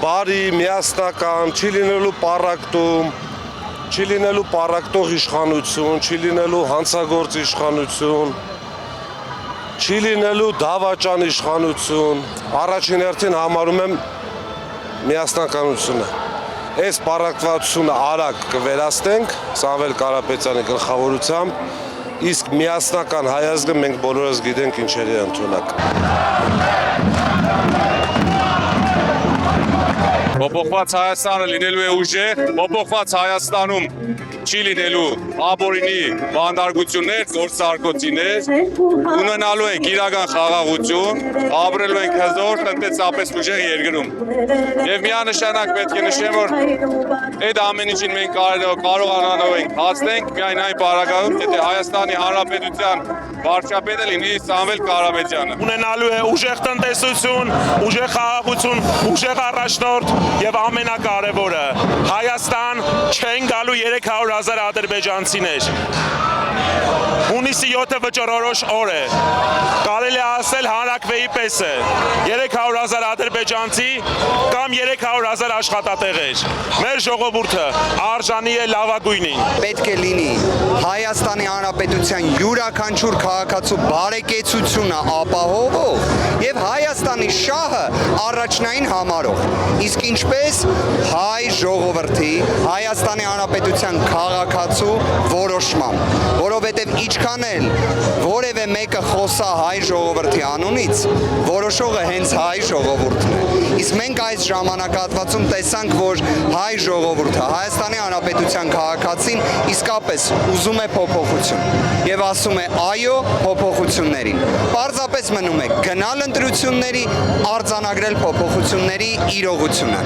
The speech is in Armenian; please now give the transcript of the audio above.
բարի, միասնական, չի լինելու պառակտում, չի լինելու պառակտող իշխանություն, չի լինելու հանցագործ իշխանություն, չի լինելու դավաճան իշխանություն, առաջին հերթին համարում եմ միասնականությունը։ Այս պառակտվածությունը արագ կվերացնենք Սամվել Կարապետյանի գլխավորությամբ, իսկ միասնական հայ ազգը մենք բոլորս գիտենք ինչերի ընդունակ։ Փոփոխված Հայաստանը լինելու է ուժեղ, փոփոխված Հայաստանում չի լինելու աբորինի բանդարգություններ, գործարկոցիներ, ունենալու ենք իրական խաղաղություն, ապրելու ենք հզոր տնտեսապես ուժեղ երկրում։ Եվ միանշանակ պետք է նշեմ, որ այդ ամեն ինչին մենք կարողանալու ենք հասնենք միայն այն պարագայում, եթե Հայաստանի Հանրապետության վարչապետը լինի Սամվել Կարապետյանը։ Ունենալու է ուժեղ տնտեսություն, ուժեղ խաղաղություն, ուժեղ առաջնորդ եւ ամենակարևորը Հայաստան չեն գալու 300,000 ադրբեջանցիներ։ Հունիսի 7-ը վճռորոշ օր է։ Կարելի է ասել հանրակրվեի պես է։ 300,000 ադրբեջանցի կամ 300,000 աշխատատեղեր։ Մեր ժողովուրդը արժանի է լավագույնին։ Պետք է լինի Հայաստանի Հանրապետության յուրաքանչյուր քաղաքացու բարեկեցությունը ապահովող եւ Հայաստանի շահը առաջնային համարող։ Իսկ ինչպես հայ ժողովրդի Հայաստանի Հանրապետության քաղաքացու որոշմամբ, որովհետեւ ինչքան էլ որևէ մեկը խոսա հայ ժողովրդի անունից, որոշողը հենց հայ ժողովուրդն է։ Իսկ մենք այս ժամանակահատվածում տեսանք, որ հայ ժողովուրդը, Հայաստանի Հանրապետության քաղաքացին իսկապես ուզում է փոփոխություն եւ ասում է այո փոփոխություններին։ Պարզապես մնում է գնալ ընտրությունների, արձանագրել փոփոխությունների իրողությունը։